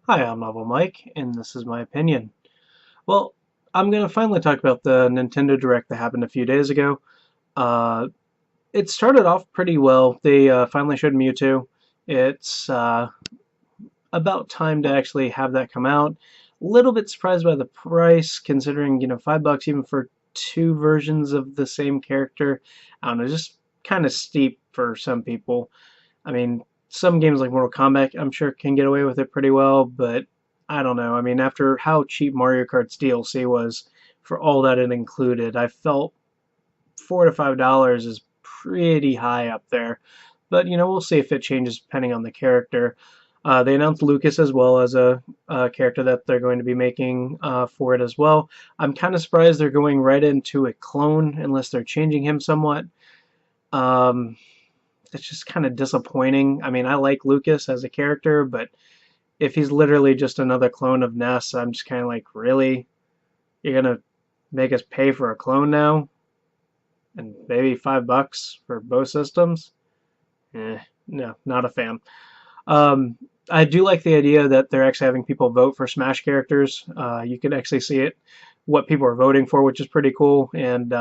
Hi, I'm Novel Mike, and this is my opinion. Well, I'm going to finally talk about the Nintendo Direct that happened a few days ago. Uh, it started off pretty well. They finally showed Mewtwo. It's about time to actually have that come out. A little bit surprised by the price, considering, $5 even for two versions of the same character. I don't know, just kind of steep for some people. I mean, some games like Mortal Kombat, I'm sure can get away with it pretty well, but I don't know. I mean, after how cheap Mario Kart's DLC was for all that it included, I felt $4 to $5 is pretty high up there. But we'll see if it changes depending on the character. They announced Lucas as well as a character that they're going to be making for it as well. I'm kind of surprised they're going right into a clone unless they're changing him somewhat. Um, it's just kind of disappointing. I mean, I like Lucas as a character, but if he's literally just another clone of Ness, I'm just kind of like, really? You're gonna make us pay for a clone now? And maybe $5 for both systems? No, not a fan. Um, I do like the idea that they're actually having people vote for Smash characters. You can actually see it, what people are voting for, which is pretty cool. And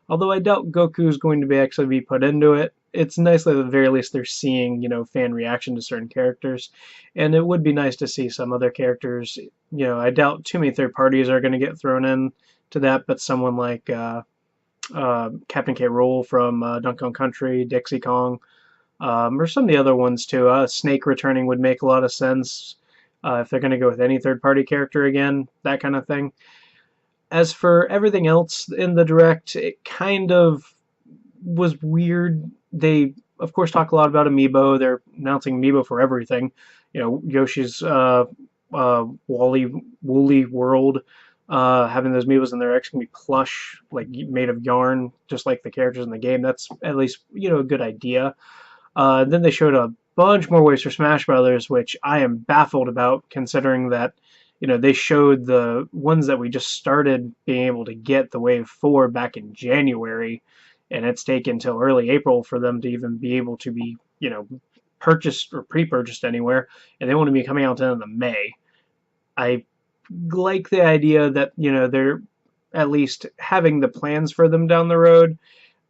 although I doubt Goku's going to be actually be put into it, it's nice that at the very least they're seeing, fan reaction to certain characters. And it would be nice to see some other characters. I doubt too many third parties are going to get thrown in to that, but someone like Captain K. Rool from Donkey Kong Country, Dixie Kong, or some of the other ones too. Snake returning would make a lot of sense if they're going to go with any third-party character again, that kind of thing. As for everything else in the direct, it kind of was weird. They, of course, talk a lot about Amiibo. They're announcing Amiibo for everything. Yoshi's Wally Woolly World. Having those Amiibos in there actually gonna be plush, like made of yarn, just like the characters in the game. That's at least a good idea. Then they showed a bunch more ways for Smash Brothers, which I am baffled about, considering that they showed the ones that we just started being able to get the Wave 4 back in January, and it's taken till early April for them to even be able to be purchased or pre-purchased anywhere, and they want to be coming out in the May. I like the idea that they're at least having the plans for them down the road,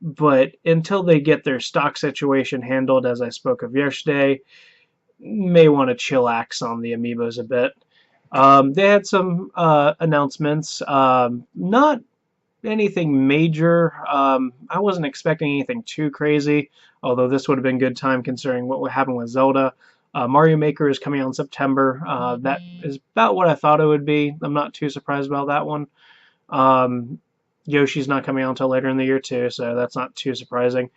but until they get their stock situation handled, as I spoke of yesterday, may want to chillax on the amiibos a bit. They had some announcements, not anything major. I wasn't expecting anything too crazy, although this would have been good time considering what would happen with Zelda. Mario Maker is coming out in September. That is about what I thought it would be. I'm not too surprised about that one. Um, Yoshi's not coming out until later in the year too, so that's not too surprising.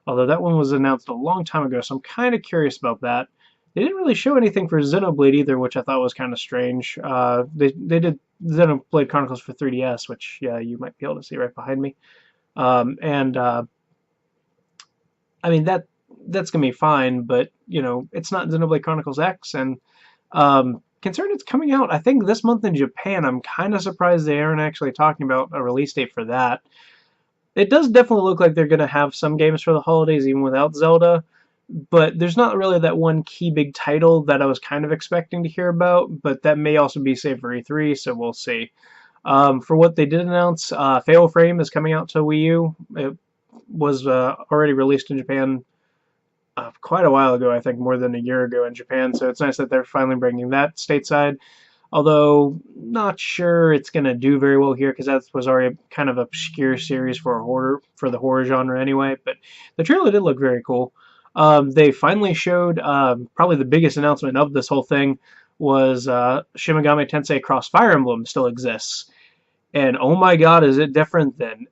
Although that one was announced a long time ago, so I'm kind of curious about that. They didn't really show anything for Xenoblade either, which I thought was kind of strange. They did Xenoblade Chronicles for 3DS, which you might be able to see right behind me. And I mean that's gonna be fine, but it's not Xenoblade Chronicles X, and considering it's coming out, I think this month in Japan, I'm kind of surprised they aren't actually talking about a release date for that. It does definitely look like they're going to have some games for the holidays even without Zelda, but there's not really that one key big title that I was kind of expecting to hear about, but that may also be saved for E3, so we'll see. For what they did announce, Fatal Frame is coming out to Wii U. It was already released in Japan quite a while ago, I think more than a year ago in Japan, so it's nice that they're finally bringing that stateside. Although, not sure it's going to do very well here because that was already kind of obscure series for a horror for the horror genre anyway. But the trailer did look very cool. They finally showed probably the biggest announcement of this whole thing was Shin Megami Tensei Cross Fire Emblem still exists, and oh my God, is it different than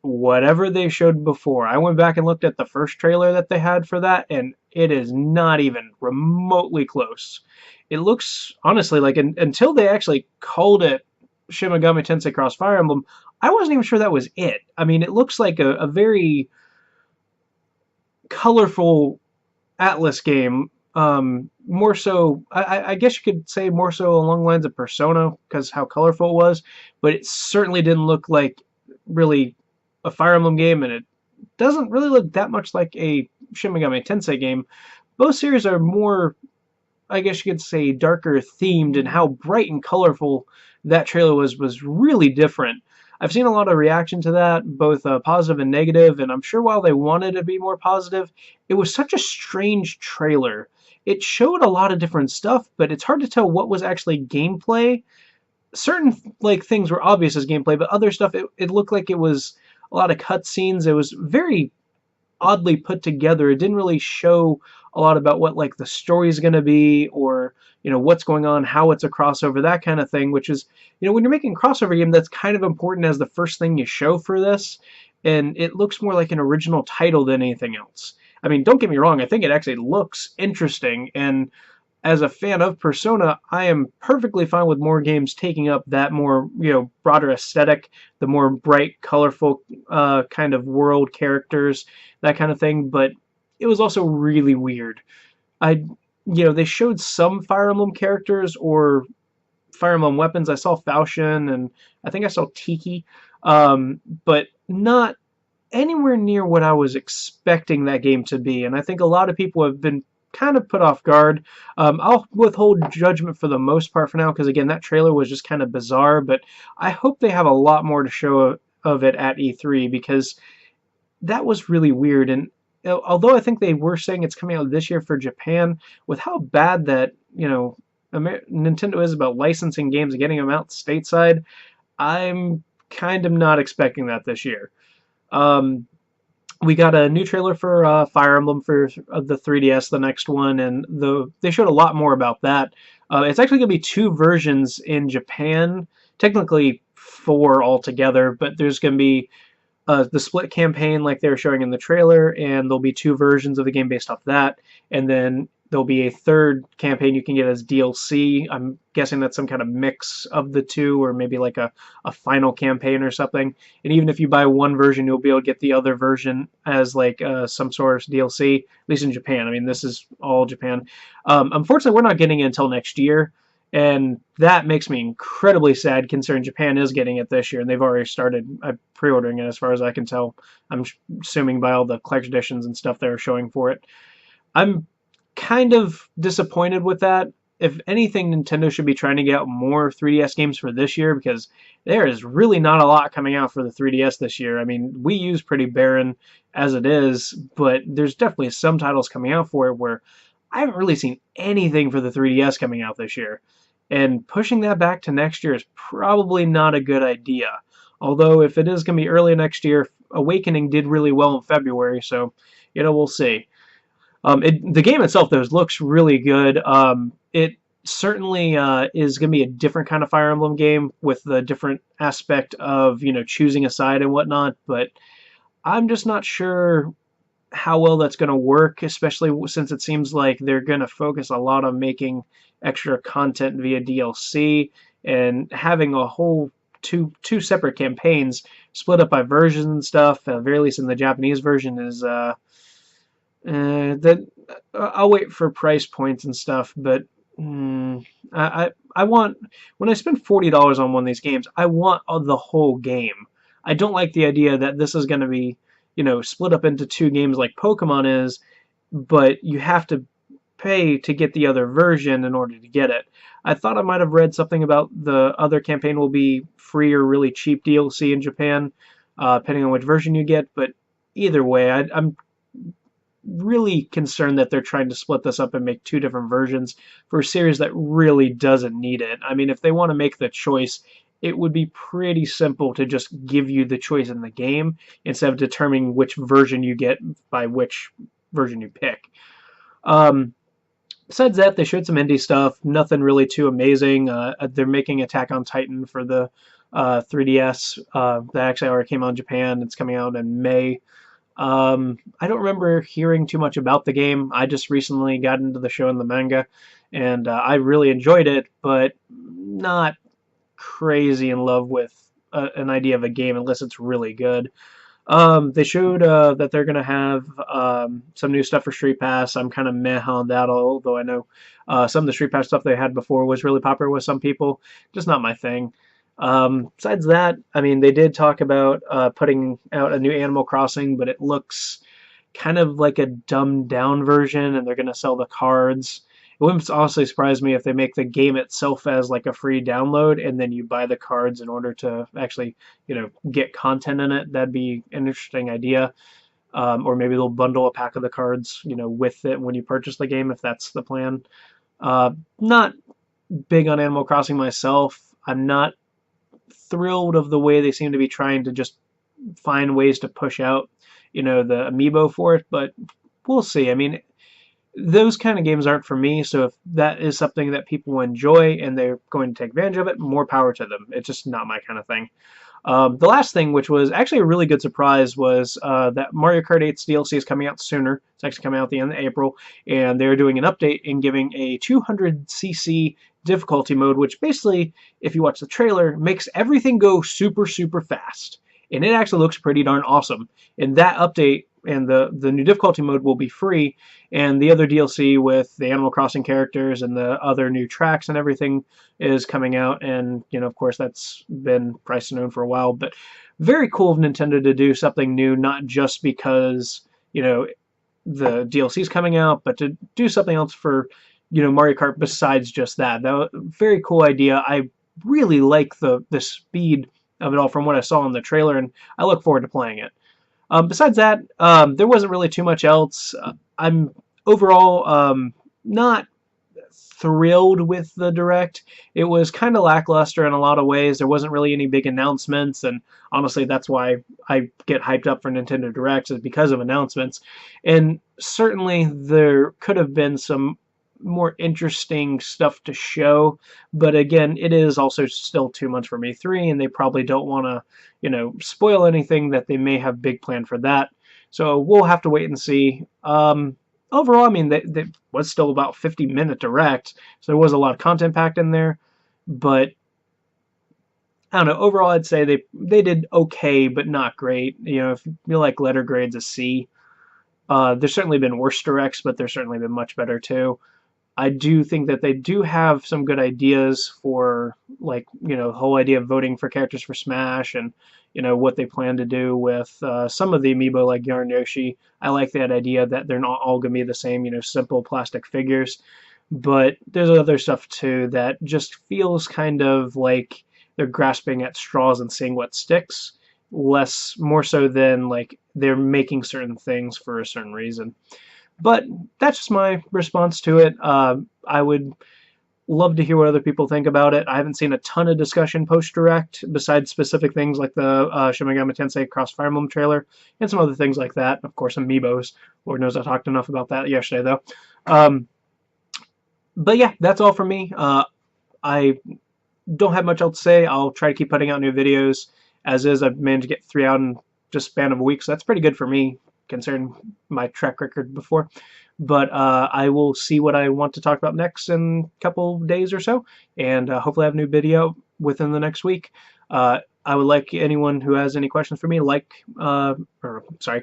whatever they showed before. I went back and looked at the first trailer that they had for that, and it is not even remotely close. It looks, honestly, like until they actually called it Shin Megami Tensei Cross Fire Emblem, I wasn't even sure that was it. I mean, it looks like a very colorful Atlas game. More so, I guess you could say more so along the lines of Persona because how colorful it was, but it certainly didn't look like really a Fire Emblem game, and it doesn't really look that much like a Shin Megami Tensei game. Both series are more I guess you could say, darker themed, and how bright and colorful that trailer was really different. I've seen a lot of reaction to that, both positive and negative, and I'm sure while they wanted to be more positive, it was such a strange trailer. It showed a lot of different stuff, but it's hard to tell what was actually gameplay. Certain like things were obvious as gameplay, but other stuff it looked like it was a lot of cutscenes. It was very oddly put together. It didn't really show a lot about what like the story's going to be, or what's going on, how it's a crossover, that kind of thing. Which is, when you're making a crossover game, that's kind of important as the first thing you show for this. And it looks more like an original title than anything else. I mean, don't get me wrong. I think it actually looks interesting, and as a fan of Persona, I am perfectly fine with more games taking up that more, broader aesthetic, the more bright, colorful kind of world characters, that kind of thing. But it was also really weird. They showed some Fire Emblem characters or Fire Emblem weapons. I saw Falchion and I think I saw Tiki, but not anywhere near what I was expecting that game to be. And I think a lot of people have been kind of put off guard. I'll withhold judgment for the most part for now, because again, that trailer was just kind of bizarre, but I hope they have a lot more to show of it at E3, because that was really weird. And although I think they were saying it's coming out this year for Japan, with how bad that, Nintendo is about licensing games and getting them out stateside, I'm kind of not expecting that this year. We got a new trailer for Fire Emblem for the 3DS, the next one, and they showed a lot more about that. It's actually going to be 2 versions in Japan, technically 4 altogether, but there's going to be the split campaign like they were showing in the trailer, and there'll be 2 versions of the game based off that, and then there'll be a 3rd campaign you can get as DLC. I'm guessing that's some kind of mix of the 2, or maybe like a final campaign or something. And even if you buy one version, you'll be able to get the other version as like some sort of DLC, at least in Japan. I mean, this is all Japan. Unfortunately, we're not getting it until next year, and that makes me incredibly sad considering Japan is getting it this year, and they've already started pre-ordering it as far as I can tell. I'm assuming by all the collector's editions and stuff they're showing for it. I'm kind of disappointed with that. If anything, Nintendo should be trying to get out more 3DS games for this year, because there is really not a lot coming out for the 3DS this year. I mean, Wii U's pretty barren as it is, but there's definitely some titles coming out for it where I haven't really seen anything for the 3DS coming out this year. And pushing that back to next year is probably not a good idea. Although if it is going to be early next year, Awakening did really well in February, so we'll see. The game itself, though, looks really good. It certainly is going to be a different kind of Fire Emblem game with the different aspect of, choosing a side and whatnot, but I'm just not sure how well that's going to work, especially since it seems like they're going to focus a lot on making extra content via DLC and having a whole two separate campaigns split up by versions and stuff, at the very least in the Japanese version, is that I'll wait for price points and stuff, but I want, when I spend $40 on one of these games, I want the whole game. I don't like the idea that this is going to be, split up into 2 games like Pokemon is, but you have to pay to get the other version in order to get it. I thought I might have read something about the other campaign will be free or really cheap DLC in Japan, depending on which version you get, but either way, I'm really concerned that they're trying to split this up and make 2 different versions for a series that really doesn't need it. I mean, if they want to make the choice, it would be pretty simple to just give you the choice in the game instead of determining which version you get by which version you pick. Besides that, they showed some indie stuff, nothing really too amazing. They're making Attack on Titan for the 3DS. That actually already came out in Japan. It's coming out in May. I don't remember hearing too much about the game. I just recently got into the show and the manga, and I really enjoyed it, but not crazy in love with an idea of a game unless it's really good. They showed that they're going to have some new stuff for Street Pass. I'm kind of meh on that, although I know some of the Street Pass stuff they had before was really popular with some people. Just not my thing. Besides that, I mean, they did talk about putting out a new Animal Crossing, but it looks kind of like a dumbed down version, and they're going to sell the cards. wouldn't honestly surprise me if they make the game itself as like a free download, and then you buy the cards in order to actually, get content in it. That'd be an interesting idea. Or maybe they'll bundle a pack of the cards, with it when you purchase the game, if that's the plan. Not big on Animal Crossing myself. I'm not thrilled of the way they seem to be trying to just find ways to push out, the amiibo for it, but we'll see. I mean, those kind of games aren't for me, so if that is something that people enjoy and they're going to take advantage of it, more power to them. It's just not my kind of thing. The last thing, which was actually a really good surprise, was that Mario Kart 8's DLC is coming out sooner. It's actually coming out at the end of April, and they're doing an update and giving a 200cc difficulty mode, which basically, if you watch the trailer, makes everything go super, super fast. And it actually looks pretty darn awesome. And that update and the new difficulty mode will be free, and the other DLC with the Animal Crossing characters and the other new tracks and everything is coming out, and of course that's been priced and known for a while, but very cool of Nintendo to do something new, not just because the DLC is coming out, but to do something else for Mario Kart besides just that. That was a very cool idea. I really like the speed of it all from what I saw in the trailer, and I look forward to playing it. Besides that, there wasn't really too much else. I'm overall not thrilled with the Direct. It was kind of lackluster in a lot of ways. There wasn't really any big announcements, and honestly, that's why I get hyped up for Nintendo Directs, is because of announcements. And certainly there could have been some more interesting stuff to show, but again, it is also still 2 months from E3, and they probably don't want to, spoil anything that they may have big planned for that. So we'll have to wait and see. Overall, I mean, they was still about 50-minute Direct, so there was a lot of content packed in there, but I don't know. Overall, I'd say they did okay, but not great. If you like letter grades, a C. There's certainly been worse Directs, but there's certainly been much better too. I do think that they do have some good ideas for, like, the whole idea of voting for characters for Smash, and, what they plan to do with some of the amiibo, like Yarn Yoshi. I like that idea that they're not all going to be the same, simple plastic figures. But there's other stuff, too, that just feels kind of like they're grasping at straws and seeing what sticks, more so than, like, they're making certain things for a certain reason. But that's just my response to it. I would love to hear what other people think about it. I haven't seen a ton of discussion post-Direct, besides specific things like the Shin Megami Tensei Cross Fire Emblem trailer, and some other things like that. Of course, amiibos. Lord knows I talked enough about that yesterday, though. But yeah, that's all from me. I don't have much else to say. I'll try to keep putting out new videos. As is, I've managed to get 3 out in just a span of a week, so that's pretty good for me, considering my track record before. But I will see what I want to talk about next in a couple days or so, and hopefully I have a new video within the next week. I would like anyone who has any questions for me,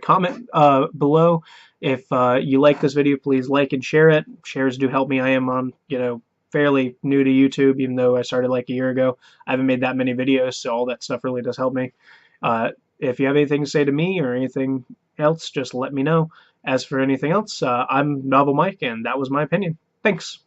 comment below. If you like this video, please like and share it. Shares do help me. I am on, fairly new to YouTube, even though I started like a year ago. I haven't made that many videos, so all that stuff really does help me. If you have anything to say to me or anything else, just let me know. As for anything else, I'm Novel Mike, and that was my opinion. Thanks.